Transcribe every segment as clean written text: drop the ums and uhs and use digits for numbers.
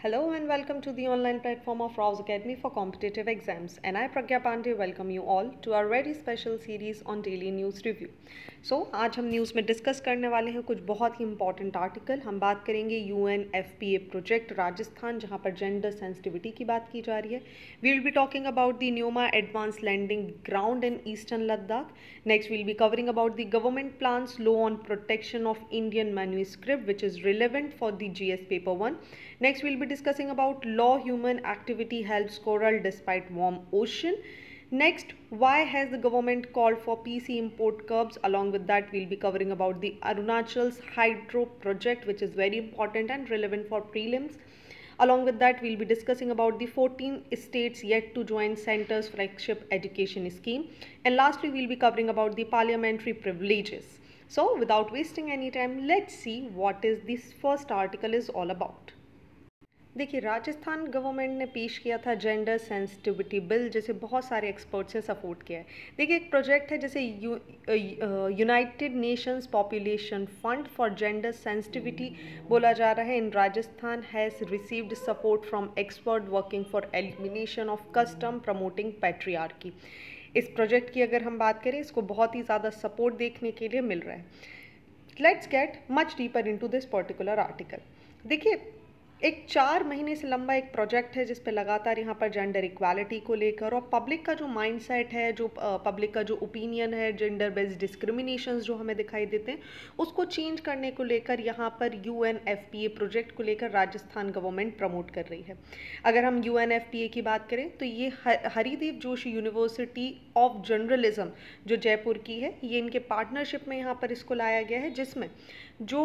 Hello and welcome to the online platform of Rouse Academy for Competitive Exams. And I, Pragya Pandey, welcome you all to our very special series on Daily News Review. आज हम news में discuss करने वाले हैं कुछ बहुत ही important article. हम बात करेंगे UNFPA प्रोजेक्ट राजस्थान, जहां पर जेंडर सेंसिटिविटी की बात की जा रही है। We will be talking about the Nyoma advance landing ground in eastern Ladakh. Next will be covering about the government plans law on protection of Indian manuscript which is relevant for the GS paper 1. Next, we'll be discussing about law human activity helps coral despite warm ocean. Next, why has the government called for PC import curbs? Along with that, we'll be covering about the Arunachal's hydro project, which is very important and relevant for prelims. Along with that, we'll be discussing about the 14 states yet to join Centre's flagship education scheme. And lastly, we'll be covering about the parliamentary privileges. So, without wasting any time, let's see what is this first article is all about. देखिए, Rajasthan government ने पेश किया था gender sensitivity bill, जैसे बहुत सारे experts ने support किया है। देखिए, एक प्रोजेक्ट है जैसे United Nations Population Fund for gender sensitivity बोला जा रहा है। In Rajasthan has received support from expert working for elimination of custom promoting patriarchy. इस प्रोजेक्ट की अगर हम बात करें, इसको बहुत ही ज़्यादा सपोर्ट देखने के लिए मिल रहा है। Let's get much deeper into this particular article. देखिए, एक 4 महीने से लंबा एक प्रोजेक्ट है जिस पे लगातार यहाँ पर जेंडर इक्वालिटी को लेकर और पब्लिक का जो माइंडसेट है, जो पब्लिक का जो ओपिनियन है, जेंडर बेस्ड डिस्क्रिमिनेशंस जो हमें दिखाई देते हैं, उसको चेंज करने को लेकर यहाँ पर UNFPA प्रोजेक्ट को लेकर राजस्थान गवर्नमेंट प्रमोट कर रही है। अगर हम UNFPA की बात करें तो ये Haridev Joshi university of journalism जो जयपुर की है, ये इनके पार्टनरशिप में यहाँ पर इसको लाया गया है, जिसमें जो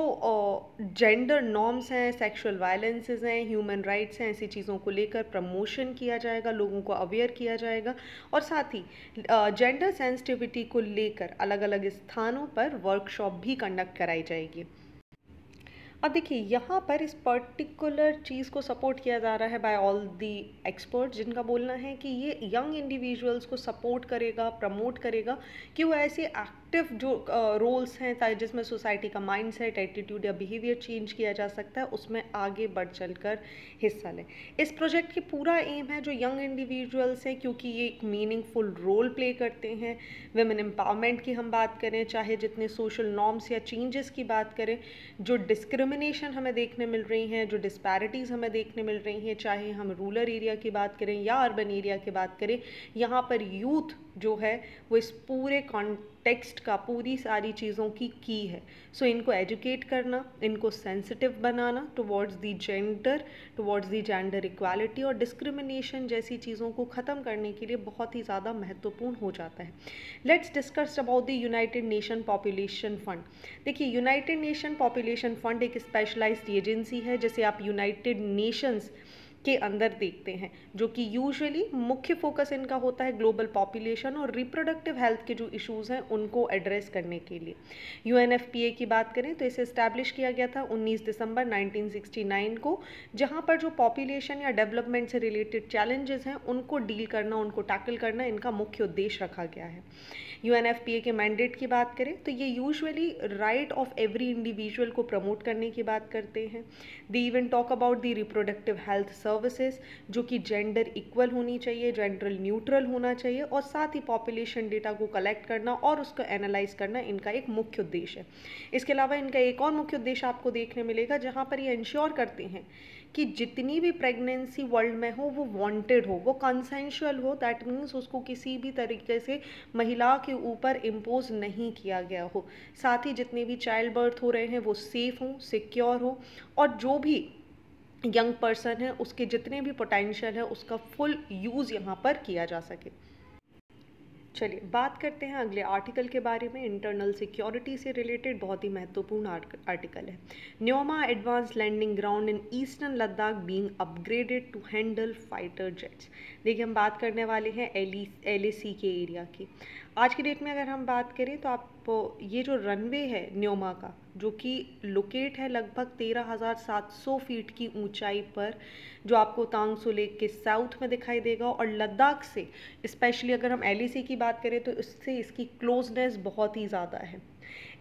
जेंडर नॉर्म्स हैं, सेक्सुअल वायलेंसेस हैं, ह्यूमन राइट्स हैं, ऐसी चीज़ों को लेकर प्रमोशन किया जाएगा, लोगों को अवेयर किया जाएगा और साथ ही जेंडर सेंसिटिविटी को लेकर अलग अलग स्थानों पर वर्कशॉप भी कंडक्ट कराई जाएगी। अब देखिए, यहाँ पर इस पर्टिकुलर चीज़ को सपोर्ट किया जा रहा है बाय ऑल दी एक्सपर्ट, जिनका बोलना है कि ये यंग इंडिविजुअल्स को सपोर्ट करेगा, प्रमोट करेगा कि वो ऐसे एक्टिव जो रोल्स हैं जिसमें सोसाइटी का माइंडसेट, एटीट्यूड या बिहेवियर चेंज किया जा सकता है, उसमें आगे बढ़ चलकर हिस्सा लें। इस प्रोजेक्ट की पूरा एम है जो यंग इंडिविजुअल्स हैं, क्योंकि ये एक मीनिंगफुल रोल प्ले करते हैं। वुमेन एम्पावरमेंट की हम बात करें, चाहे जितने सोशल नॉर्म्स या चेंजेस की बात करें, जो डिस्क्रिमिनेशन हमें देखने मिल रही हैं, जो डिस्पैरिटीज़ हमें देखने मिल रही हैं, चाहे हम रूरल एरिया की बात करें या अर्बन एरिया की बात करें, यहाँ पर यूथ जो है वो इस पूरे कॉन्टेक्स्ट का पूरी सारी चीज़ों की है। सो इनको एजुकेट करना, इनको sensitive banana towards the gender equality और डिस्क्रिमिनेशन जैसी चीज़ों को ख़त्म करने के लिए बहुत ही ज़्यादा महत्वपूर्ण हो जाता है। Let's discuss about the United nation population fund. देखिए, यूनाइटेड नेशन पॉपुलेशन फंड एक स्पेशलाइज्ड एजेंसी है, जैसे आप यूनाइटेड नेशंस के अंदर देखते हैं, जो कि यूजुअली मुख्य फोकस इनका होता है ग्लोबल पॉपुलेशन और रिप्रोडक्टिव हेल्थ के जो इश्यूज हैं उनको एड्रेस करने के लिए। UNFPA की बात करें तो इसे इस्टेब्लिश किया गया था 19 दिसंबर 1969 को, जहां पर जो पॉपुलेशन या डेवलपमेंट से रिलेटेड चैलेंजेस हैं उनको डील करना, उनको टैकल करना इनका मुख्य उद्देश्य रखा गया है। UNFPA के मैंडेट की बात करें तो ये usually right of every individual को प्रमोट करने की बात करते हैं। They even talk about the reproductive health services, जो कि जेंडर इक्वल होनी चाहिए, जेंडर न्यूट्रल होना चाहिए और साथ ही पॉपुलेशन डेटा को कलेक्ट करना और उसको एनालाइज करना इनका एक मुख्य उद्देश्य है। इसके अलावा इनका एक और मुख्य उद्देश्य आपको देखने मिलेगा, जहाँ पर ये इंश्योर करते हैं कि जितनी भी प्रेगनेंसी वर्ल्ड में हो वो वांटेड हो, वो कंसेंशुअल हो। दैट मीन्स उसको किसी भी तरीके से महिला के ऊपर इम्पोज नहीं किया गया हो। साथ ही जितने भी चाइल्ड बर्थ हो रहे हैं वो सेफ हों, सिक्योर हो और जो भी यंग पर्सन है उसके जितने भी पोटेंशियल है उसका फुल यूज़ यहाँ पर किया जा सके। चलिए बात करते हैं अगले आर्टिकल के बारे में। इंटरनल सिक्योरिटी से रिलेटेड बहुत ही महत्वपूर्ण आर्टिकल है। Nyoma advance landing ground in eastern Ladakh being upgraded to handle fighter jets. देखिए, हम बात करने वाले हैं LAC के एरिया की। आज की डेट में अगर हम बात करें तो आप ये जो रनवे है न्योमा का, जो कि लोकेट है लगभग 13,700 फीट की ऊंचाई पर, जो आपको तांगसू लेक के साउथ में दिखाई देगा और लद्दाख से स्पेशली अगर हम LAC की बात करें तो इससे इसकी क्लोजनेस बहुत ही ज़्यादा है।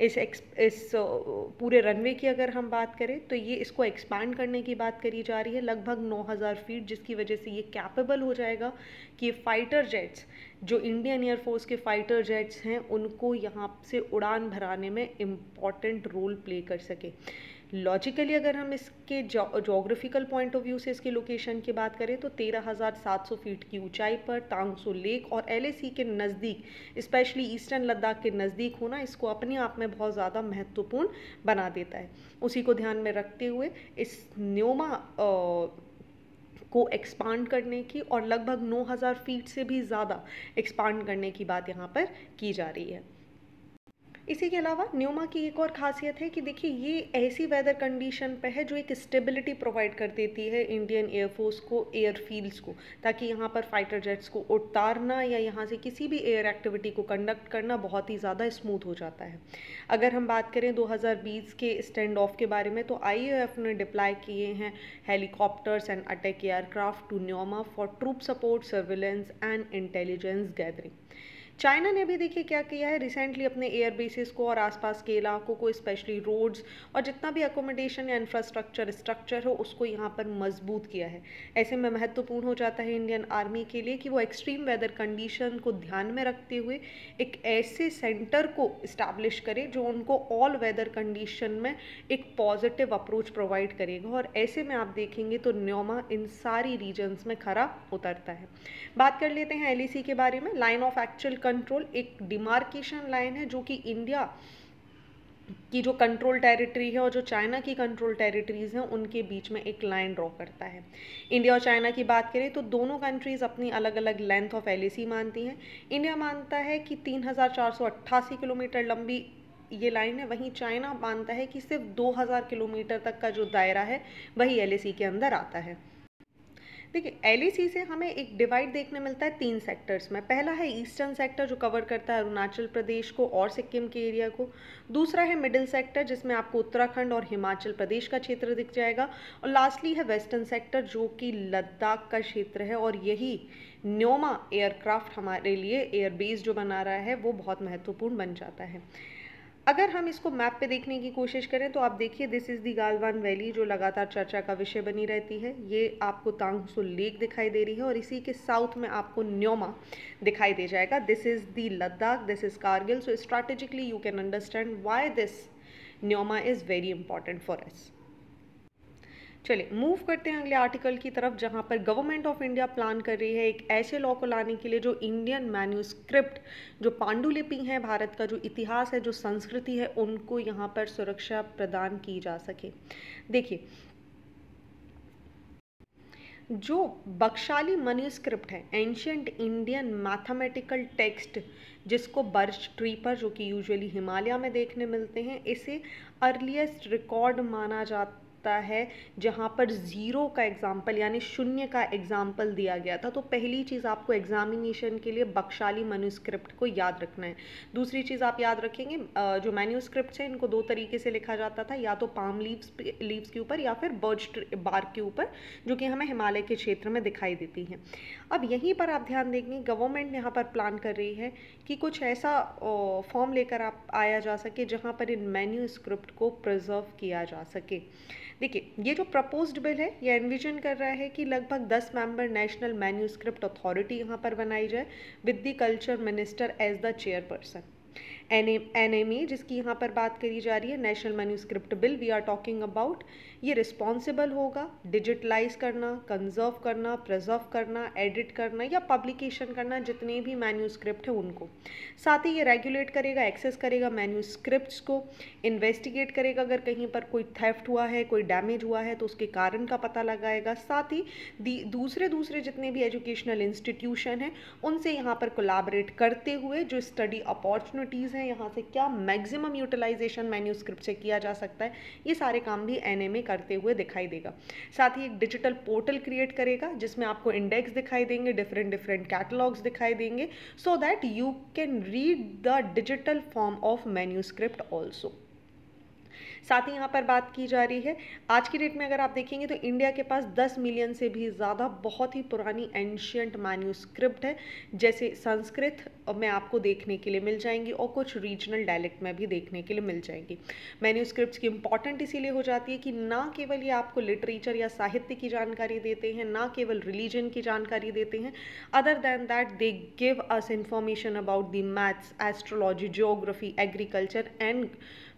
इस पूरे रनवे की अगर हम बात करें तो ये इसको एक्सपांड करने की बात करी जा रही है लगभग 9000 फीट, जिसकी वजह से ये कैपेबल हो जाएगा कि फाइटर जेट्स, जो इंडियन एयरफोर्स के फाइटर जेट्स हैं, उनको यहाँ से उड़ान भराने में इम्पॉर्टेंट रोल प्ले कर सके। लॉजिकली अगर हम इसके जोग्राफिकल पॉइंट ऑफ व्यू से इसकी लोकेशन की बात करें तो 13,700 फीट की ऊंचाई पर तांगसो लेक और LAC के नज़दीक, स्पेशली ईस्टर्न लद्दाख के नज़दीक होना इसको अपने आप में बहुत ज़्यादा महत्वपूर्ण बना देता है। उसी को ध्यान में रखते हुए इस न्योमा को एक्सपांड करने की और लगभग 9000 फीट से भी ज़्यादा एक्सपांड करने की बात यहाँ पर की जा रही है। इसी के अलावा न्योमा की एक और खासियत है कि देखिए ये ऐसी वेदर कंडीशन पे है जो एक स्टेबिलिटी प्रोवाइड कर देती है इंडियन एयरफोर्स को, एयरफील्ड्स को, ताकि यहाँ पर फाइटर जेट्स को उतारना या यहाँ से किसी भी एयर एक्टिविटी को कंडक्ट करना बहुत ही ज़्यादा स्मूथ हो जाता है। अगर हम बात करें 2020 के स्टैंड ऑफ के बारे में तो IAF ने डिप्लॉय किए हैं helicopters and attack aircraft to Nyoma for troop support, surveillance and intelligence gathering. China ने भी देखिए क्या किया है, रिसेंटली अपने एयर बेसिस को और आसपास के इलाकों को, स्पेशली रोड्स और जितना भी अकोमोडेशन या इंफ्रास्ट्रक्चर स्ट्रक्चर हो उसको यहाँ पर मजबूत किया है। ऐसे में महत्वपूर्ण हो जाता है इंडियन आर्मी के लिए कि वो एक्सट्रीम वेदर कंडीशन को ध्यान में रखते हुए एक ऐसे सेंटर को इस्टेब्लिश करे जो उनको ऑल वेदर कंडीशन में एक पॉजिटिव अप्रोच प्रोवाइड करेगा। और ऐसे में आप देखेंगे तो न्योमा इन सारी रीजन्स में खरा उतरता है। बात कर लेते हैं LAC के बारे में। लाइन ऑफ एक्चुअल कंट्रोल एक डिमार्केशन लाइन है जो कि इंडिया की जो कंट्रोल टेरिटरी है और जो चाइना की कंट्रोल टेरिटरीज हैं उनके बीच में एक लाइन ड्रॉ करता है। इंडिया और चाइना की बात करें तो दोनों कंट्रीज अपनी अलग अलग लेंथ ऑफ LAC मानती हैं। इंडिया मानता है कि 3488 किलोमीटर लंबी ये लाइन है, वहीं चाइना मानता है कि सिर्फ 2000 किलोमीटर तक का जो दायरा है वही LAC के अंदर आता है। देखिए LAC से हमें एक डिवाइड देखने मिलता है 3 सेक्टर्स में। पहला है ईस्टर्न सेक्टर जो कवर करता है अरुणाचल प्रदेश को और सिक्किम के एरिया को। दूसरा है मिडिल सेक्टर जिसमें आपको उत्तराखंड और हिमाचल प्रदेश का क्षेत्र दिख जाएगा। और लास्टली है वेस्टर्न सेक्टर जो कि लद्दाख का क्षेत्र है। और यही न्योमा एयरक्राफ्ट हमारे लिए एयरबेस जो बना रहा है वो बहुत महत्वपूर्ण बन जाता है। अगर हम इसको मैप पे देखने की कोशिश करें तो आप देखिए this is the Galwan valley जो लगातार चर्चा का विषय बनी रहती है। ये आपको तांगसो लेक दिखाई दे रही है और इसी के साउथ में आपको न्योमा दिखाई दे जाएगा। This is the Ladakh, this is Kargil. So strategically you can understand why this Nyoma is very important for us. चलिए मूव करते हैं अगले आर्टिकल की तरफ, जहां पर गवर्नमेंट ऑफ इंडिया प्लान कर रही है एक ऐसे लॉ को लाने के लिए जो इंडियन मैन्यूस्क्रिप्ट, जो पांडुलिपि है भारत का, जो इतिहास है, जो संस्कृति है, उनको यहाँ पर सुरक्षा प्रदान की जा सके। देखिए जो बख्शाली मैन्यूस्क्रिप्ट है, एंशियंट इंडियन मैथमेटिकल टेक्स्ट, जिसको बर्च ट्री पर, जो कि यूजुअली हिमालय में देखने मिलते हैं, इसे अर्लीस्ट रिकॉर्ड माना जाता है जहां पर 0 का एग्जाम्पल यानी 0 का एग्जाम्पल दिया गया था। तो पहली चीज़ आपको एग्जामिनेशन के लिए बख्शाली मैन्यूस्क्रिप्ट को याद रखना है। दूसरी चीज़ आप याद रखेंगे जो मैन्यूस्क्रिप्ट है इनको 2 तरीके से लिखा जाता था, या तो पाम लीव्स के ऊपर या फिर बर्च बार्क के ऊपर, जो कि हमें हिमालय के क्षेत्र में दिखाई देती हैं। अब यहीं पर आप ध्यान देंगे गवर्नमेंट यहाँ पर प्लान कर रही है कि कुछ ऐसा फॉर्म लेकर आप आया जा सके जहाँ पर इन मैन्यूस्क्रिप्ट को प्रिजर्व किया जा सके। देखिए ये जो प्रपोज्ड बिल है ये एनविजन कर रहा है कि लगभग 10 मेंबर नेशनल मैन्यूस्क्रिप्ट अथॉरिटी यहाँ पर बनाई जाए with the culture minister as the chairperson. NMA जिसकी यहाँ पर बात करी जा रही है, national manuscript bill we are talking about, ये रिस्पॉन्सिबल होगा डिजिटलाइज करना, कंजर्व करना, प्रिजर्व करना, एडिट करना या पब्लिकेशन करना जितने भी मैन्यूस्क्रिप्ट है उनको। साथ ही ये रेगुलेट करेगा, एक्सेस करेगा मैन्यूस्क्रिप्ट्स को, इन्वेस्टिगेट करेगा अगर कहीं पर कोई थेफ्ट हुआ है, कोई डैमेज हुआ है तो उसके कारण का पता लगाएगा। साथ ही दूसरे जितने भी एजुकेशनल इंस्टीट्यूशन हैं उनसे यहाँ पर कोलैबोरेट करते हुए जो स्टडी अपॉर्चुनिटीज़ हैं, यहाँ से क्या मैक्सिमम यूटिलाइजेशन मैन्यूस्क्रिप्ट से किया जा सकता है, ये सारे काम भी NMA करते हुए दिखाई देगा। साथ ही एक डिजिटल पोर्टल क्रिएट करेगा जिसमें आपको इंडेक्स दिखाई देंगे, डिफरेंट कैटलॉग्स दिखाई देंगे, so that you can read the digital form of manuscript also. साथ ही यहाँ पर बात की जा रही है, आज की डेट में अगर आप देखेंगे तो इंडिया के पास 10 मिलियन से भी ज़्यादा बहुत ही पुरानी एंशियंट मैन्यूस्क्रिप्ट है, जैसे संस्कृत, में आपको देखने के लिए मिल जाएंगी और कुछ रीजनल डायलेक्ट में भी देखने के लिए मिल जाएंगी। मैन्यूस्क्रिप्ट्स की इंपॉर्टेंट इसीलिए हो जाती है कि ना केवल ये आपको लिटरेचर या साहित्य की जानकारी देते हैं, ना केवल रिलीजन की जानकारी देते हैं, other than that they give us information about the maths, astrology, geography, agriculture and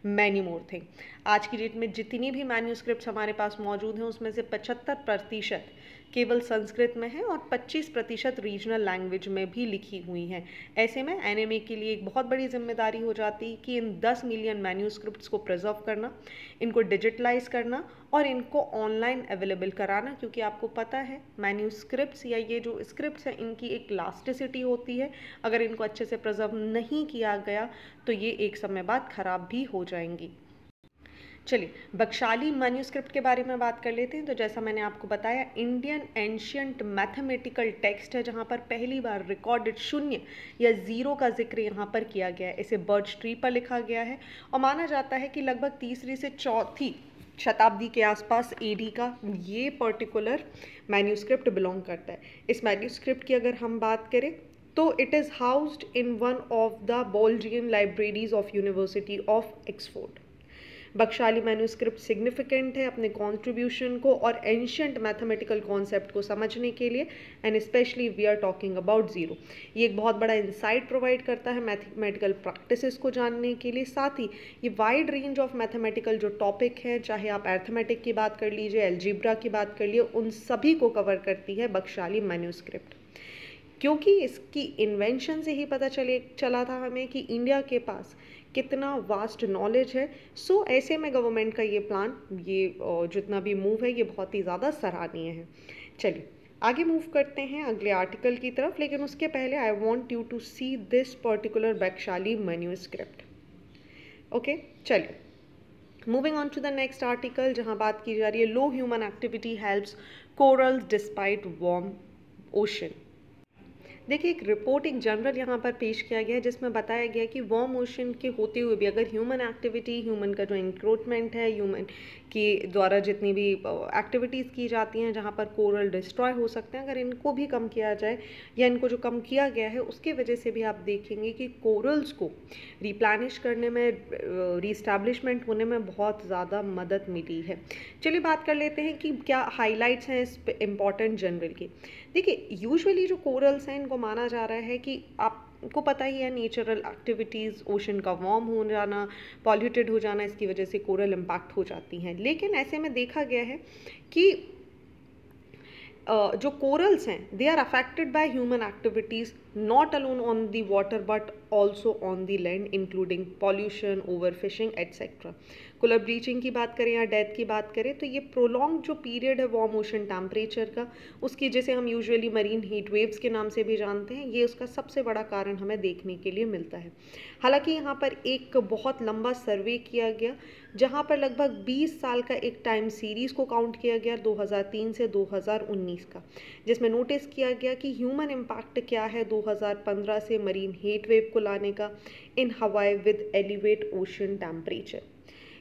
many more thing. आज की डेट में जितनी भी मैन्यूस्क्रिप्ट्स हमारे पास मौजूद हैं उसमें से 75% केवल संस्कृत में है और 25% रीजनल लैंग्वेज में भी लिखी हुई हैं। ऐसे में एनएमए के लिए एक बहुत बड़ी जिम्मेदारी हो जाती है कि इन 10 मिलियन मैन्यूस्क्रिप्ट्स को प्रिजर्व करना, इनको डिजिटलाइज करना और इनको ऑनलाइन अवेलेबल कराना, क्योंकि आपको पता है मैन्यूस्क्रिप्ट्स या ये जो स्क्रिप्ट्स हैं इनकी एक इलास्टिसिटी होती है। अगर इनको अच्छे से प्रिजर्व नहीं किया गया तो ये एक समय बाद खराब भी हो जाएंगी। चलिए बख्शाली मैन्यूस्क्रिप्ट के बारे में बात कर लेते हैं। तो जैसा मैंने आपको बताया, इंडियन एंशियंट मैथमेटिकल टेक्स्ट है जहाँ पर पहली बार रिकॉर्डेड शून्य या ज़ीरो का जिक्र यहाँ पर किया गया है। इसे बर्च ट्री पर लिखा गया है और माना जाता है कि लगभग 3री से 4थी शताब्दी के आसपास एडी का ये पर्टिकुलर मैन्यूस्क्रिप्ट बिलोंग करता है। इस मैन्यूस्क्रिप्ट की अगर हम बात करें तो it is housed in one of the Bodleian libraries of university of Oxford. Bakhshali manuscript significant है अपने कंट्रीब्यूशन को और एंशियंट मैथमेटिकल कॉन्सेप्ट को समझने के लिए, and specially we are talking about zero. ये एक बहुत बड़ा इंसाइट प्रोवाइड करता है मैथमेटिकल प्रैक्टिसेस को जानने के लिए। साथ ही ये वाइड रेंज ऑफ मैथमेटिकल जो टॉपिक है, चाहे आप अर्थमेटिक की बात कर लीजिए, एल्जीब्रा की बात कर लिए, उन सभी को कवर करती है बख्शाली मैन्यूस्क्रिप्ट। क्योंकि इसकी इन्वेंशन से ही पता चला था हमें कि इंडिया के पास कितना वास्ट नॉलेज है। सो ऐसे में गवर्नमेंट का ये प्लान, ये जितना भी मूव है, ये बहुत ही ज़्यादा सराहनीय है। चलिए आगे मूव करते हैं अगले आर्टिकल की तरफ, लेकिन उसके पहले I want you to see this particular Bakhshali manuscript. Okay, चलिए moving on to the next article, जहाँ बात की जा रही है low human activity helps corals despite warm ocean. देखिए एक रिपोर्ट एक जनरल यहाँ पर पेश किया गया है जिसमें बताया गया कि वार्म ओशन के होते हुए भी अगर ह्यूमन एक्टिविटी, ह्यूमन का जो इंक्रोचमेंट है, ह्यूमन के द्वारा जितनी भी एक्टिविटीज़ की जाती हैं जहाँ पर कोरल डिस्ट्रॉय हो सकते हैं, अगर इनको भी कम किया जाए या इनको जो कम किया गया है उसकी वजह से भी आप देखेंगे कि कोरल्स को रिप्लेनिश करने में, रीस्टैब्लिशमेंट होने में बहुत ज़्यादा मदद मिली है। चलिए बात कर लेते हैं कि क्या हाईलाइट्स हैं इस इम्पॉर्टेंट जनरल की। देखिए यूजुअली जो कोरल्स हैं इनको माना जा रहा है कि आपको पता ही है नेचुरल एक्टिविटीज़, ओशन का वार्म हो जाना, पॉल्यूटेड हो जाना, इसकी वजह से कोरल इम्पैक्ट हो जाती हैं। लेकिन ऐसे में देखा गया है कि जो कोरल्स हैं they are affected by human activities not alone on the water but also on the land, including pollution, overfishing etcetera. Coral bleaching की बात करें या डेथ की बात करें तो ये प्रोलॉन्ग जो पीरियड है वार्म ओशन टेम्परेचर का, उसकी जिसे हम यूजुअली मरीन हीट वेव्स के नाम से भी जानते हैं, ये उसका सबसे बड़ा कारण हमें देखने के लिए मिलता है। हालांकि यहाँ पर एक बहुत लंबा सर्वे किया गया जहाँ पर लगभग 20 साल का एक टाइम सीरीज़ को काउंट किया गया 2003 से 2019 का, जिसमें नोटिस किया गया कि ह्यूमन इम्पैक्ट क्या है 2015 से मरीन हीट वेव को लाने का इन हवाई with elevate ocean temperature.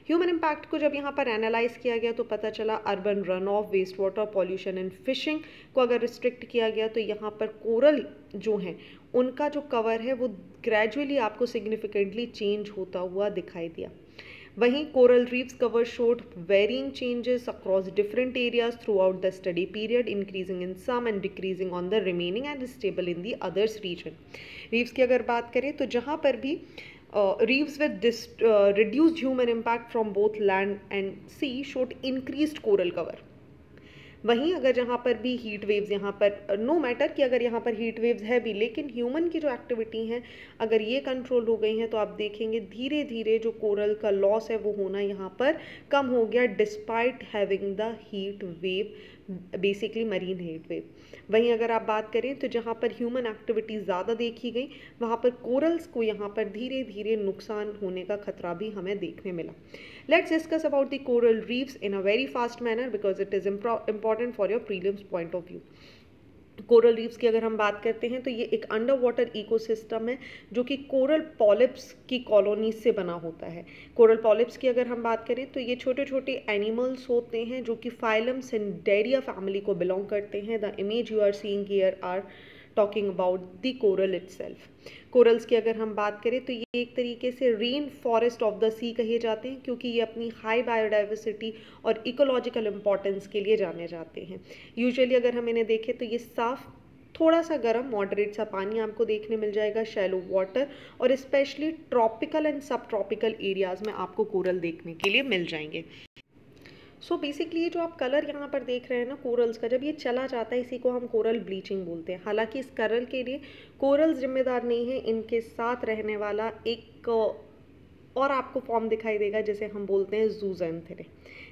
Human impact को जब यहाँ पर एनालाइज किया गया तो पता चला urban run off, waste water pollution and fishing को अगर रिस्ट्रिक्ट किया गया तो यहाँ पर कोरल जो हैं उनका जो कवर है वो ग्रेजुअली आपको सिग्निफिकेंटली चेंज होता हुआ दिखाई दिया। वहीं coral reefs cover showed varying changes across different areas through out the study period, increasing in some and decreasing on the remaining and stable in the others region. Reefs की अगर बात करें तो जहाँ पर भी reefs with this reduced human impact from both land and sea showed increased coral cover। वहीं अगर जहाँ पर भी हीट वेव्स, यहाँ पर नो मैटर कि अगर यहाँ पर हीट वेव्स है भी, लेकिन ह्यूमन की जो एक्टिविटी हैं अगर ये कंट्रोल हो गई हैं तो आप देखेंगे धीरे धीरे जो कोरल का लॉस है वो होना यहाँ पर कम हो गया despite having the heat wave, basically marine heat wave. वहीं अगर आप बात करें तो जहाँ पर ह्यूमन एक्टिविटी ज़्यादा देखी गई वहाँ पर कोरल्स को यहाँ पर धीरे धीरे नुकसान होने का खतरा भी हमें देखने मिला। Let's discuss about the coral reefs in a very fast manner because it is important for your prelims point of view. Coral reefs की अगर हम बात करते हैं तो ये एक अंडर वाटर इकोसिस्टम है जो कि कोरल पॉलिप्स की कॉलोनी से बना होता है। कोरल पॉलिप्स की अगर हम बात करें तो ये छोटे छोटे एनिमल्स होते हैं जो कि फाइलम सिंडेरिया फैमिली को बिलोंग करते हैं। The image you are seeing here are talking about the coral itself. Corals की अगर हम बात करें तो ये एक तरीके से रेन फॉरेस्ट ऑफ द सी कहे जाते हैं, क्योंकि ये अपनी हाई बायोडाइवर्सिटी और इकोलॉजिकल इंपॉर्टेंस के लिए जाने जाते हैं। यूजुअली अगर हम इन्हें देखें तो ये साफ, थोड़ा सा गर्म, मॉडरेट सा पानी आपको देखने मिल जाएगा, शैलो वाटर, और स्पेशली ट्रॉपिकल एंड सब ट्रॉपिकल एरियाज में आपको कोरल देखने के लिए मिल जाएंगे। सो बेसिकली ये जो आप कलर यहाँ पर देख रहे हैं ना कोरल्स का, जब ये चला जाता है इसी को हम कोरल ब्लीचिंग बोलते हैं। हालांकि इस कलर के लिए कोरल्स जिम्मेदार नहीं है, इनके साथ रहने वाला एक और आपको फॉर्म दिखाई देगा जिसे हम बोलते हैं जूज़ैंथेले,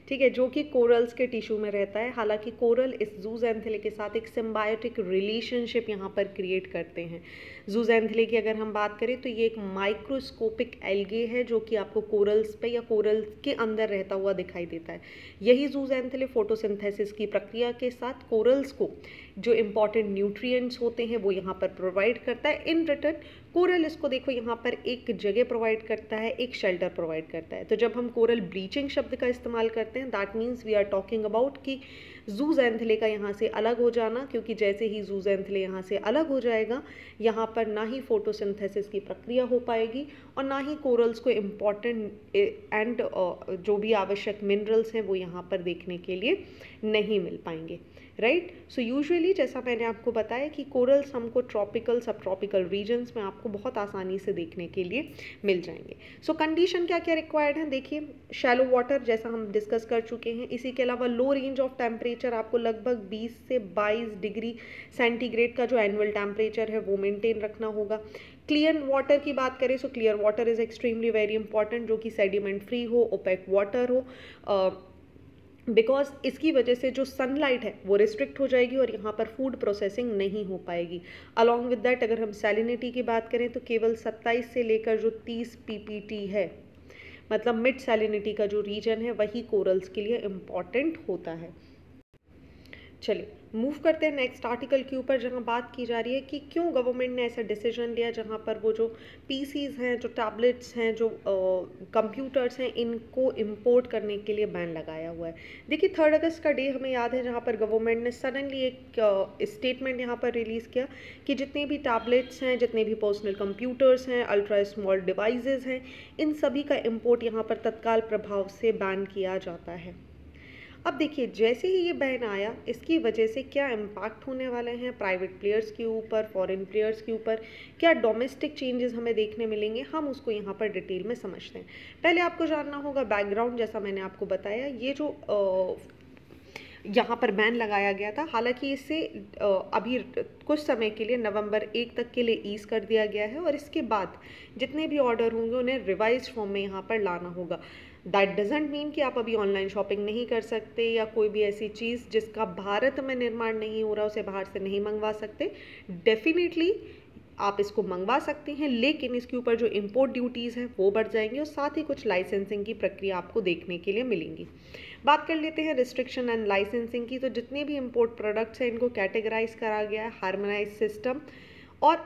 ठीक है, जो कि कोरल्स के टिश्यू में रहता है। हालांकि कोरल इस जूज़ैंथेले के साथ एक सिम्बायोटिक रिलेशनशिप यहाँ पर क्रिएट करते हैं। जूज़ैंथेले की अगर हम बात करें तो ये एक माइक्रोस्कोपिक एल्गे है जो कि आपको कोरल्स पे या कोरल्स के अंदर रहता हुआ दिखाई देता है। यही जूज़ैंथेले फोटोसिंथेसिस की प्रक्रिया के साथ कोरल्स को जो इम्पॉर्टेंट न्यूट्रिएंट्स होते हैं वो यहाँ पर प्रोवाइड करता है। इन रिटर्न कोरल इसको देखो यहाँ पर एक जगह प्रोवाइड करता है, एक शेल्टर प्रोवाइड करता है। तो जब हम कोरल ब्लीचिंग शब्द का इस्तेमाल करते हैं that means we are talking about कि जूज़ैंथेले का यहाँ से अलग हो जाना, क्योंकि जैसे ही जूज़ैंथेले यहाँ से अलग हो जाएगा यहाँ पर ना ही फोटोसिंथेसिस की प्रक्रिया हो पाएगी और ना ही कोरल्स को इम्पॉर्टेंट एंड जो भी आवश्यक मिनरल्स हैं वो यहाँ पर देखने के लिए नहीं मिल पाएंगे, राइट। सो यूजुअली जैसा मैंने आपको बताया कि कोरल्स हमको ट्रॉपिकल सब ट्रॉपिकल रीजन्स में आपको बहुत आसानी से देखने के लिए मिल जाएंगे। सो कंडीशन क्या क्या रिक्वायर्ड है, देखिए शैलो वाटर जैसा हम डिस्कस कर चुके हैं, इसी के अलावा लो रेंज ऑफ टेम्परेचर, आपको लगभग 20 से 22 डिग्री सेंटीग्रेड का जो एनुअल टेम्परेचर है वो मेंटेन रखना होगा। क्लियर वाटर की बात करें so clear water is extremely very important, जो कि सेडिमेंट फ्री हो, ओपेक वाटर हो, बिकॉज इसकी वजह से जो सनलाइट है वो रिस्ट्रिक्ट हो जाएगी और यहाँ पर फूड प्रोसेसिंग नहीं हो पाएगी। अलॉन्ग विद दैट अगर हम सैलिनिटी की बात करें तो केवल 27 से लेकर जो 30 ppt है, मतलब मिड सैलिनिटी का जो रीजन है वही कोरल्स के लिए इम्पॉर्टेंट होता है। चलिए मूव करते हैं नेक्स्ट आर्टिकल के ऊपर, जहाँ बात की जा रही है कि क्यों गवर्नमेंट ने ऐसा डिसीजन लिया जहाँ पर वो जो पीसीज हैं, जो टैबलेट्स हैं, जो कंप्यूटर्स हैं, इनको इंपोर्ट करने के लिए बैन लगाया हुआ है। देखिए 3 अगस्त का डे हमें याद है जहाँ पर गवर्नमेंट ने सडनली एक स्टेटमेंट यहाँ पर रिलीज़ किया कि जितने भी टैबलेट्स हैं, जितने भी पर्सनल कंप्यूटर्स हैं, अल्ट्रा स्मॉल डिवाइसेस हैं, इन सभी का इम्पोर्ट यहाँ पर तत्काल प्रभाव से बैन किया जाता है। अब देखिए जैसे ही ये बैन आया इसकी वजह से क्या इम्पैक्ट होने वाले हैं प्राइवेट प्लेयर्स के ऊपर, फॉरेन प्लेयर्स के ऊपर, क्या डोमेस्टिक चेंजेस हमें देखने मिलेंगे, हम उसको यहाँ पर डिटेल में समझते हैं। पहले आपको जानना होगा बैकग्राउंड, जैसा मैंने आपको बताया ये जो यहाँ पर बैन लगाया गया था, हालांकि इसे अभी कुछ समय के लिए नवंबर 1 तक के लिए ईज कर दिया गया है और इसके बाद जितने भी ऑर्डर होंगे उन्हें रिवाइज फॉर्म में यहाँ पर लाना होगा। दैट डजेंट मीन कि आप अभी ऑनलाइन शॉपिंग नहीं कर सकते या कोई भी ऐसी चीज़ जिसका भारत में निर्माण नहीं हो रहा उसे बाहर से नहीं मंगवा सकते। डेफिनेटली आप इसको मंगवा सकते हैं, लेकिन इसके ऊपर जो इंपोर्ट ड्यूटीज़ हैं वो बढ़ जाएंगी और साथ ही कुछ लाइसेंसिंग की प्रक्रिया आपको देखने के लिए मिलेंगी। बात कर लेते हैं रिस्ट्रिक्शन एंड लाइसेंसिंग की, तो जितने भी इंपोर्ट प्रोडक्ट्स हैं इनको कैटेगराइज करा गया है हार्मोनाइज सिस्टम और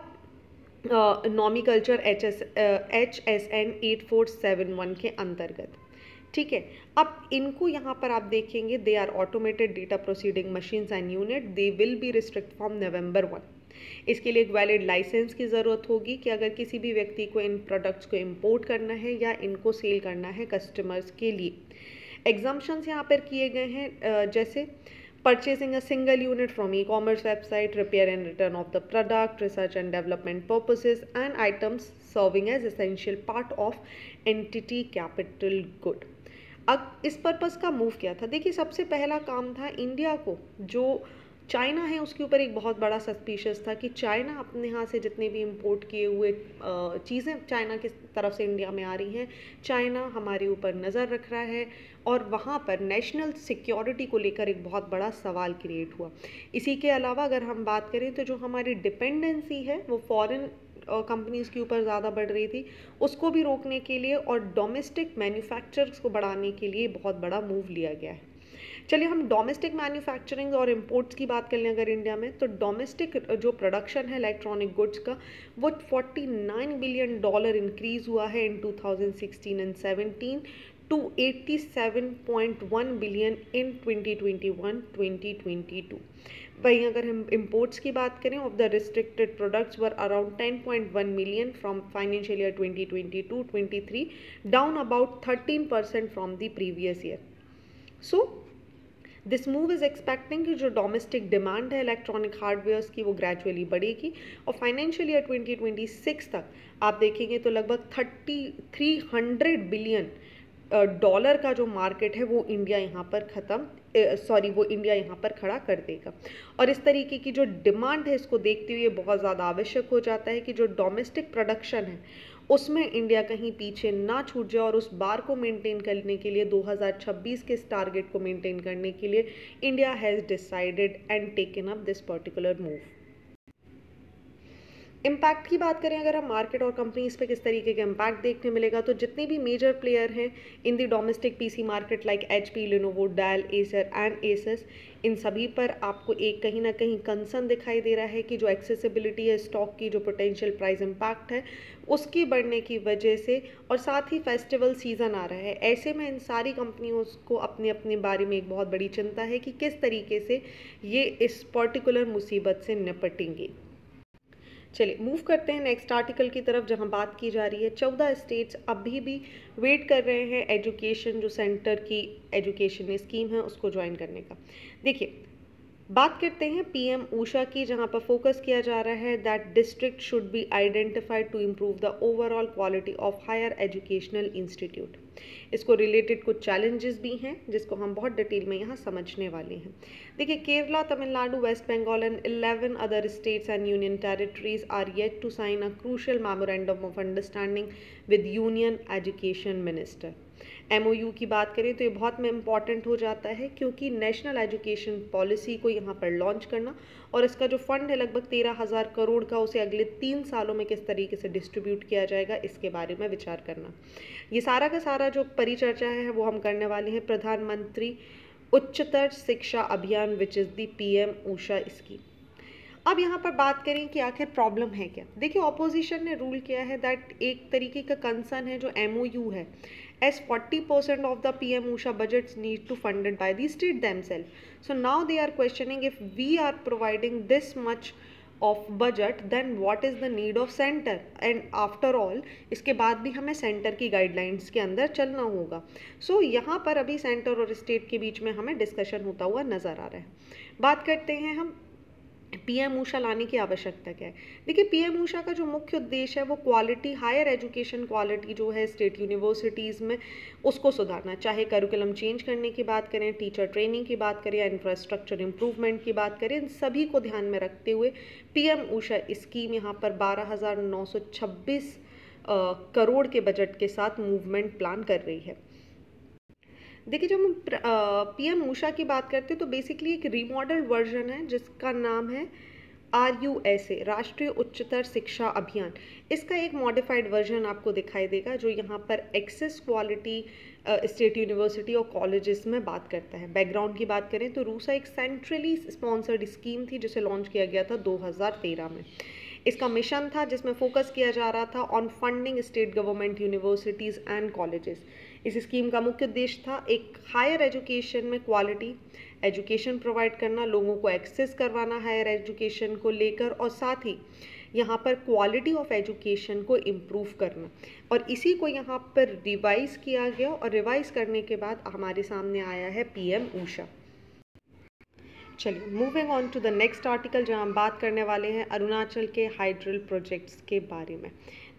नॉमिकल्चर HSN 8471 के अंतर्गत, ठीक है। अब इनको यहाँ पर आप देखेंगे they are automated data proceeding machines and unit, they will be restrict from November 1। इसके लिए एक वैलिड लाइसेंस की ज़रूरत होगी कि अगर किसी भी व्यक्ति को इन प्रोडक्ट्स को इंपोर्ट करना है या इनको सेल करना है कस्टमर्स के लिए। एग्जाम्पशंस यहाँ पर किए गए हैं, जैसे purchasing a single unit from e-commerce website, repair and return of the product, research and development purposes, and items serving as essential part of entity capital good। अब इस पर्पस का मूव किया था, देखिए सबसे पहला काम था इंडिया को, जो चाइना है उसके ऊपर एक बहुत बड़ा सस्पिशियस था कि चाइना अपने यहाँ से जितने भी इंपोर्ट किए हुए चीज़ें चाइना की तरफ से इंडिया में आ रही हैं, चाइना हमारे ऊपर नज़र रख रहा है और वहाँ पर नेशनल सिक्योरिटी को लेकर एक बहुत बड़ा सवाल क्रिएट हुआ। इसी के अलावा अगर हम बात करें तो जो हमारी डिपेंडेंसी है वो फॉरेन कंपनीज़ के ऊपर ज़्यादा बढ़ रही थी, उसको भी रोकने के लिए और डोमेस्टिक मैन्युफैक्चरर्स को बढ़ाने के लिए बहुत बड़ा मूव लिया गया है। चलिए हम डोमेस्टिक मैन्युफैक्चरिंग और इंपोर्ट्स की बात कर लें अगर इंडिया में, तो डोमेस्टिक जो प्रोडक्शन है इलेक्ट्रॉनिक गुड्स का वो $49 बिलियन इंक्रीज़ हुआ है इन 2016 एंड 17 to 87.1 billion in 2021-2022. वहीं अगर हम imports की बात करें of the restricted products were around 10.1 million from financial year 2022-23, down about 13% from the previous year. So this move is expecting कि जो डोमेस्टिक डिमांड है इलेक्ट्रॉनिक हार्डवेयर्स की वो ग्रेजुअली बढ़ेगी और फाइनेंशियल ईयर 2026 तक आप देखेंगे तो लगभग 300 बिलियन डॉलर का जो मार्केट है वो इंडिया यहाँ पर वो इंडिया यहाँ पर खड़ा कर देगा। और इस तरीके की जो डिमांड है इसको देखते हुए बहुत ज़्यादा आवश्यक हो जाता है कि जो डोमेस्टिक प्रोडक्शन है उसमें इंडिया कहीं पीछे ना छूट जाए और उस बार को मेंटेन करने के लिए 2026 के इस टारगेट को मेंटेन करने के लिए India has decided and taken up this particular move. Impact की बात करें अगर हम मार्केट और कंपनीज पे किस तरीके का इम्पैक्ट देखने मिलेगा तो जितने भी मेजर प्लेयर हैं in the domestic PC market like HP, Lenovo, Dell, Acer and Asus, इन सभी पर आपको एक कहीं ना कहीं कंसर्न दिखाई दे रहा है कि जो एक्सेसिबिलिटी है स्टॉक की, जो पोटेंशियल प्राइस इम्पैक्ट है उसकी बढ़ने की वजह से, और साथ ही फेस्टिवल सीज़न आ रहा है, ऐसे में इन सारी कंपनियों को अपने अपने बारे में एक बहुत बड़ी चिंता है कि किस तरीके से ये इस पर्टिकुलर मुसीबत से निपटेंगे। चलिए मूव करते हैं नेक्स्ट आर्टिकल की तरफ जहां बात की जा रही है 14 स्टेट्स अभी भी वेट कर रहे हैं एजुकेशन जो सेंटर की एजुकेशन स्कीम है उसको ज्वाइन करने का। देखिए बात करते हैं PM ऊषा की जहां पर फोकस किया जा रहा है that district should be identified to improve the overall quality of higher educational institute. इसको रिलेटेड कुछ चैलेंजेस भी हैं जिसको हम बहुत डिटेल में यहाँ समझने वाले हैं। देखिए Kerala, Tamil Nadu, West Bengal and 11 other states and union territories are yet to sign a crucial memorandum of understanding with union education minister. MOU की बात करें तो ये बहुत में इम्पॉर्टेंट हो जाता है क्योंकि नेशनल एजुकेशन पॉलिसी को यहाँ पर लॉन्च करना और इसका जो फंड है लगभग 13,000 करोड़ का उसे अगले 3 सालों में किस तरीके से डिस्ट्रीब्यूट किया जाएगा इसके बारे में विचार करना। ये सारा का सारा जो परिचर्चा है वो हम करने वाले हैं प्रधानमंत्री उच्चतर शिक्षा अभियान which is the PM Usha scheme. अब यहाँ पर बात करें कि आखिर प्रॉब्लम है क्या। देखिए ऑपोजिशन ने रूल किया है दैट एक तरीके का कंसर्न है जो MOU है as 40% of the PM Usha budgets need to funded by the state themselves. So now they are questioning if we are providing this much of budget then what is the need of center, and after all इसके बाद भी हमें centre की guidelines के अंदर चलना होगा। सो यहाँ पर अभी सेंटर और स्टेट के बीच में हमें डिस्कशन होता हुआ नज़र आ रहा है। बात करते हैं हम PM ऊषा लाने की आवश्यकता क्या है। देखिए PM ऊषा का जो मुख्य उद्देश्य है वो क्वालिटी, हायर एजुकेशन क्वालिटी जो है स्टेट यूनिवर्सिटीज़ में उसको सुधारना, चाहे करिकुलम चेंज करने की बात करें, टीचर ट्रेनिंग की बात करें या इंफ्रास्ट्रक्चर इम्प्रूवमेंट की बात करें, इन सभी को ध्यान में रखते हुए PM ऊषा स्कीम यहाँ पर 12,926 करोड़ के बजट के साथ मूवमेंट प्लान कर रही है। देखिए जब हम PM ऊषा की बात करते हैं तो बेसिकली एक रीमॉडल्ड वर्जन है जिसका नाम है RUSA, राष्ट्रीय उच्चतर शिक्षा अभियान। इसका एक मॉडिफाइड वर्जन आपको दिखाई देगा जो यहाँ पर एक्सेस क्वालिटी स्टेट यूनिवर्सिटी और कॉलेजेस में बात करता है। बैकग्राउंड की बात करें तो रूसा एक सेंट्रली स्पॉन्सर्ड स्कीम थी जिसे लॉन्च किया गया था 2013 में। इसका मिशन था जिसमें फोकस किया जा रहा था on funding state government universities and colleges. इस स्कीम का मुख्य उद्देश्य था एक हायर एजुकेशन में क्वालिटी एजुकेशन प्रोवाइड करना, लोगों को एक्सेस करवाना हायर एजुकेशन को लेकर, और साथ ही यहाँ पर क्वालिटी ऑफ एजुकेशन को इम्प्रूव करना। और इसी को यहाँ पर रिवाइज़ किया गया और रिवाइज़ करने के बाद हमारे सामने आया है PM ऊषा। चलिए moving on to the next article जहाँ हम बात करने वाले हैं अरुणाचल के हाइड्रल प्रोजेक्ट्स के बारे में।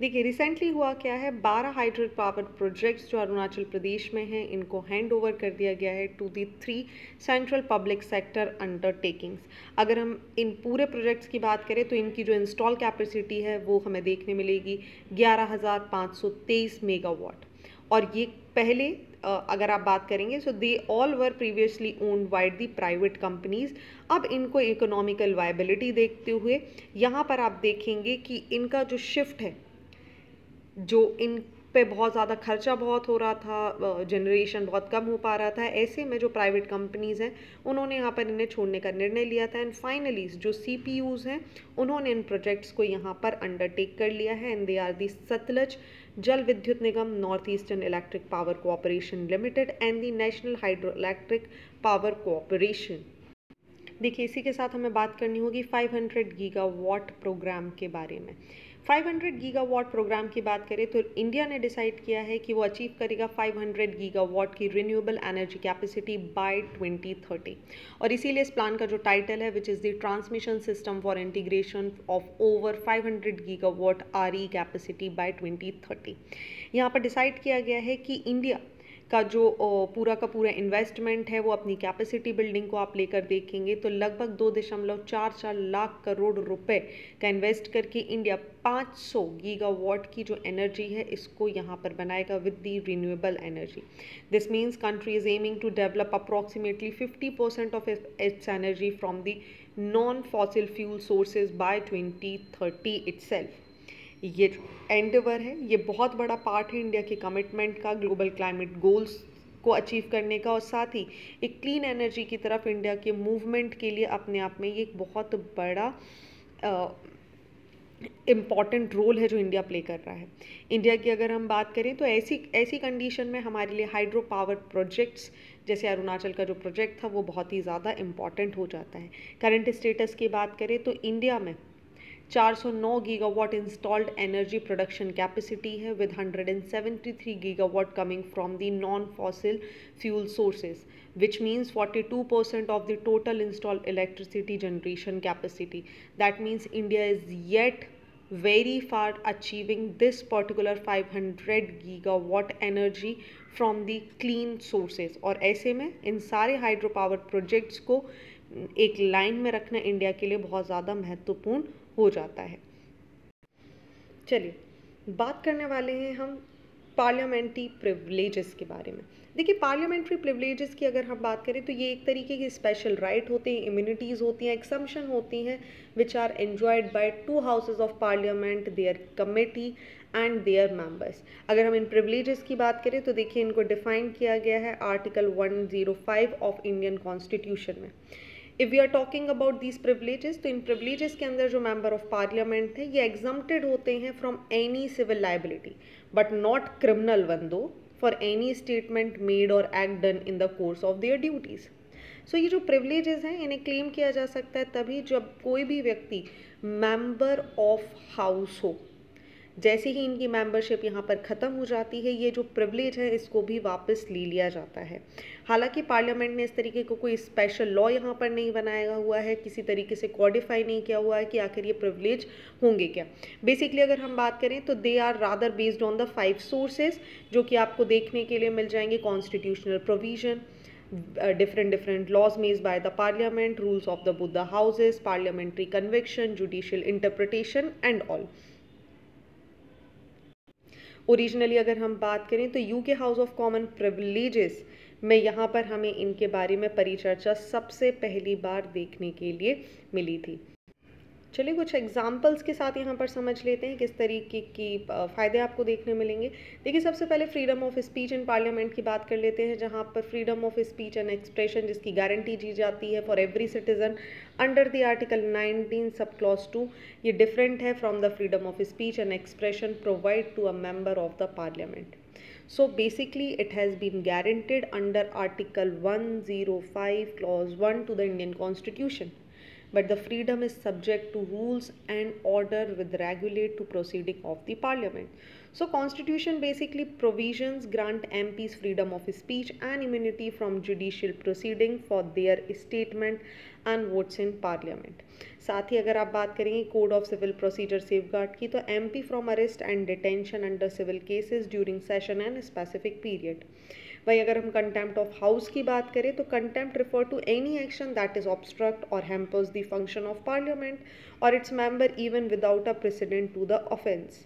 देखिए रिसेंटली हुआ क्या है, 12 हाइड्रल पावर प्रोजेक्ट्स जो अरुणाचल प्रदेश में हैं इनको हैंड ओवर कर दिया गया है to the 3 central public sector undertakings. अगर हम इन पूरे प्रोजेक्ट्स की बात करें तो इनकी जो इंस्टॉल कैपेसिटी है वो हमें देखने मिलेगी 11,523 मेगावाट। और ये पहले अगर आप बात करेंगे so they all were previously owned by the private companies. अब इनको इकोनॉमिकल वायबिलिटी देखते हुए यहाँ पर आप देखेंगे कि इनका जो शिफ्ट है, जो इन पे बहुत ज़्यादा खर्चा बहुत हो रहा था, जनरेशन बहुत कम हो पा रहा था, ऐसे में जो प्राइवेट कंपनीज़ हैं उन्होंने यहाँ पर इन्हें छोड़ने का निर्णय लिया था। एंड फाइनली जो CPUs हैं उन्होंने इन प्रोजेक्ट्स को यहाँ पर अंडरटेक कर लिया है and they are the Sutlej Jal Vidyut Nigam, North Eastern Electric Power Corporation Limited and the National Hydro Electric Power Corporation. देखिए, इसी के साथ हमें बात करनी होगी 500 गीगावाट प्रोग्राम के बारे में। 500 गीगावाट प्रोग्राम की बात करें तो इंडिया ने डिसाइड किया है कि वो अचीव करेगा 500 गीगावाट की रिन्यूएबल एनर्जी कैपेसिटी बाय 2030, और इसीलिए इस प्लान का जो टाइटल है which is the transmission system for integration of over 500 gigawatt RE capacity by 2030। यहाँ पर डिसाइड किया गया है कि इंडिया का जो पूरा का पूरा इन्वेस्टमेंट है वो अपनी कैपेसिटी बिल्डिंग को आप लेकर देखेंगे तो लगभग 2.44 लाख करोड़ रुपए का इन्वेस्ट करके इंडिया 500 गीगावाट की जो एनर्जी है इसको यहाँ पर बनाएगा with the renewable energy. This means country is aiming to develop approximately 50% of its energy from the non fossil fuel sources by 2030 itself. ये जो एंडेवर है ये बहुत बड़ा पार्ट है इंडिया के कमिटमेंट का ग्लोबल क्लाइमेट गोल्स को अचीव करने का, और साथ ही एक क्लीन एनर्जी की तरफ इंडिया के मूवमेंट के लिए अपने आप में ये एक बहुत बड़ा इम्पॉर्टेंट रोल है जो इंडिया प्ले कर रहा है। इंडिया की अगर हम बात करें तो ऐसी कंडीशन में हमारे लिए हाइड्रो पावर प्रोजेक्ट्स जैसे अरुणाचल का जो प्रोजेक्ट था वो बहुत ही ज़्यादा इम्पॉर्टेंट हो जाता है। करंट स्टेटस की बात करें तो इंडिया में 409 gigawatt installed energy production capacity है with 173 gigawatt coming from the non fossil fuel sources which means 42% of the total installed electricity generation capacity. That means India is yet very far achieving this particular 500 gigawatt energy from the clean sources, और ऐसे में इन सारे hydro power projects को एक line में रखना India के लिए बहुत ज़्यादा महत्वपूर्ण हो जाता है। चलिए बात करने वाले हैं हम पार्लियामेंट्री प्रिविलेजेस के बारे में। देखिए, पार्लियामेंट्री प्रिविलेजेस की अगर हम बात करें तो ये एक तरीके की स्पेशल राइट होते हैं, इम्यूनिटीज़ होती हैं, एक्सम्पशन होती हैं which are enjoyed by 2 houses of parliament, their committee and their members. अगर हम इन प्रिविलेजेस की बात करें तो देखिए इनको डिफाइन किया गया है आर्टिकल 105 ऑफ इंडियन कॉन्स्टिट्यूशन में। If we are talking about these privileges तो इन प्रिविलेजेस के अंदर जो मेंबर ऑफ पार्लियामेंट है ये एग्जम्प्टेड होते हैं from any civil liability but not criminal one दो फॉर एनी स्टेटमेंट मेड और act done in the course of their duties. So ये जो प्रिविलेजेस हैं इन्हें क्लेम किया जा सकता है तभी जब कोई भी व्यक्ति मेंबर ऑफ हाउस हो। जैसे ही इनकी मेंबरशिप यहाँ पर ख़त्म हो जाती है ये जो प्रिविलेज है इसको भी वापस ले लिया जाता है। हालांकि पार्लियामेंट ने इस तरीके को कोई स्पेशल लॉ यहाँ पर नहीं बनाया हुआ है, किसी तरीके से कॉडिफाई नहीं किया हुआ है कि आखिर ये प्रिविलेज होंगे क्या। बेसिकली अगर हम बात करें तो they are rather based on the 5 sources जो कि आपको देखने के लिए मिल जाएंगे। Constitutional provision, different laws made by the parliament, rules of the both the houses, parliamentary conviction, judicial interpretation and all. Originally अगर हम बात करें तो UK house of common privileges में यहाँ पर हमें इनके बारे में परिचर्चा सबसे पहली बार देखने के लिए मिली थी। चलिए कुछ एग्जाम्पल्स के साथ यहाँ पर समझ लेते हैं किस तरीके की फ़ायदे आपको देखने मिलेंगे। देखिए, सबसे पहले freedom of speech in parliament की बात कर लेते हैं, जहाँ पर freedom of speech and expression जिसकी गारंटी दी जाती है for every citizen under the article 19 sub clause 2। ये डिफरेंट है from the freedom of speech and expression provide to a member of the parliament. So basically it has been guaranteed under article 105 clause 1 to the Indian constitution, but the freedom is subject to rules and order with regulate to proceeding of the parliament. So constitution basically provisions grant MPs freedom of speech and immunity from judicial proceeding for their statement and votes in parliament. साथ ही अगर आप बात करेंगे code of civil procedure safeguard की तो MP from arrest and detention under civil cases during session and specific period. वही अगर हम कंटेम्प्ट ऑफ हाउस की बात करें तो contempt refer to any action that is obstruct और hampers the function of Parliament और its member even without a president to the offence.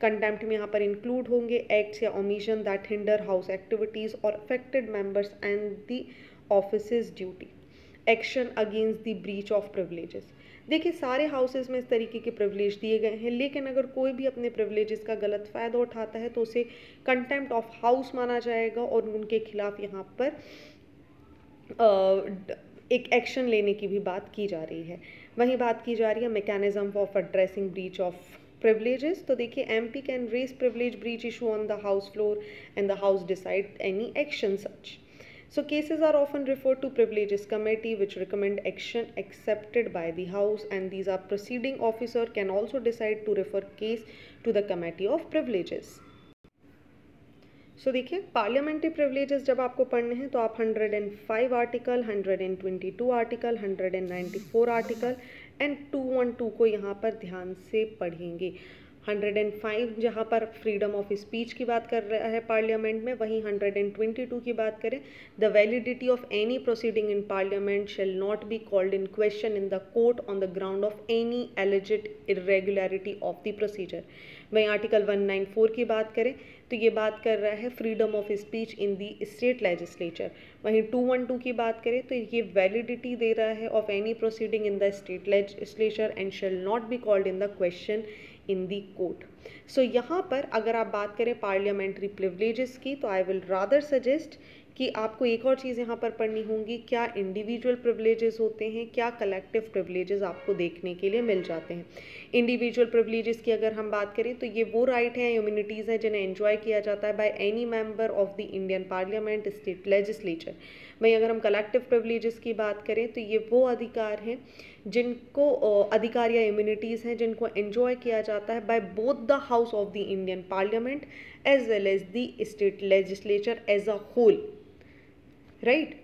Contempt में यहाँ पर इंक्लूड होंगे एक्ट्स या omission that hinder house activities और affected members and the office duty. Action against the breach of privileges. देखिए, सारे houses में इस तरीके के प्रिविलेज दिए गए हैं, लेकिन अगर कोई भी अपने प्रिविलेजेस का गलत फ़ायदा उठाता है तो उसे कंटेम्प्ट ऑफ हाउस माना जाएगा और उनके खिलाफ यहाँ पर एक एक्शन लेने की भी बात की जा रही है। वहीं बात की जा रही है mechanism of addressing breach of privileges, तो देखिए MP can raise privilege breach issue on the House floor and the House decide any action such. So cases are often referred to privileges committee which recommend action accepted by the House, and these are proceeding officer can also decide to refer case to the committee of privileges. देखिए parliamentary privileges जब आपको पढ़ने हैं तो आप 105 article, 122 article, 194 article and 212 को यहाँ पर ध्यान से पढ़ेंगे। 105 जहाँ पर फ्रीडम ऑफ स्पीच की बात कर रहा है पार्लियामेंट में, वहीं 122 की बात करें, the validity of any proceeding in parliament shell not be called in question in the court on the ground of any alleged irregularity of the procedure. वहीं आर्टिकल 194 की बात करें तो ये बात कर रहा है freedom of speech in the state legislature. वहीं 212 की बात करें तो ये वैलिडिटी दे रहा है of any proceeding in the state legislature and shall not be called in the question in the court. So यहाँ पर अगर आप बात करें पार्लियामेंट्री प्रिविलेजेस की तो आई विल रादर सजेस्ट कि आपको एक और चीज़ यहाँ पर पढ़नी होंगी, क्या इंडिविजुअल प्रिविलेजेस होते हैं, क्या कलेक्टिव प्रिविलेजेस आपको देखने के लिए मिल जाते हैं। इंडिविजुअल प्रिविलेजेस की अगर हम बात करें तो ये वो राइट हैं, इम्यूनिटीज़ हैं जिन्हें एंजॉय किया जाता है by any member of the Indian parliament state legislature. वहीं अगर हम कलेक्टिव प्रिविलेजेस की बात करें तो ये वो अधिकार हैं जिनको अधिकार या इम्यूनिटीज़ हैं जिनको एंजॉय किया जाता है by both the house of the Indian parliament as well as the state legislature as a whole, right.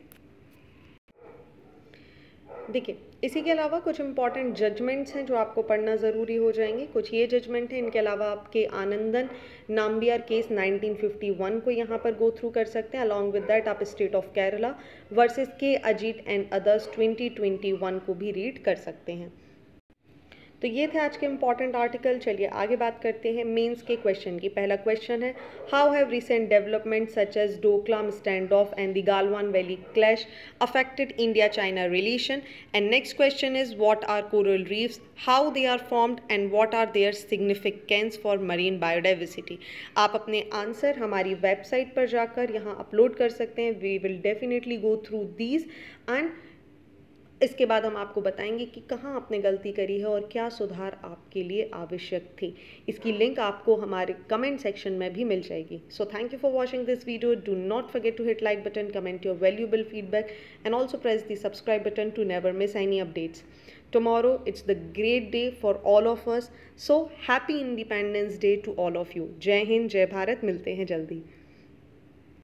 देखिए इसी के अलावा कुछ इंपॉर्टेंट जजमेंट्स हैं जो आपको पढ़ना ज़रूरी हो जाएंगे। कुछ ये जजमेंट हैं, इनके अलावा आपके आनंदन नाम्बियार केस 1951 को यहाँ पर गो थ्रू कर सकते हैं। अलॉन्ग विद दैट आप स्टेट ऑफ केरला वर्सेस के अजीत एंड अदर्स 2021 को भी रीड कर सकते हैं। तो ये थे आज के इंपॉर्टेंट आर्टिकल। चलिए आगे बात करते हैं मेंस के क्वेश्चन की। पहला क्वेश्चन है, how have recent development such as Doklam stand off and the Galwan valley clash affected India China relation. And next question is, what are coral reefs, how they are formed and what are their significance for marine biodiversity. आप अपने answer हमारी website पर जाकर यहाँ upload कर सकते हैं। We will definitely go through these एंड इसके बाद हम आपको बताएंगे कि कहाँ आपने गलती करी है और क्या सुधार आपके लिए आवश्यक थे। इसकी लिंक आपको हमारे कमेंट सेक्शन में भी मिल जाएगी। So thank you for watching this video. Do not forget to hit like button, comment your valuable feedback and also press the subscribe button to never miss any updates. Tomorrow it's the great day for all of us. So happy Independence Day to all of you. जय हिंद, जय भारत, मिलते हैं जल्दी।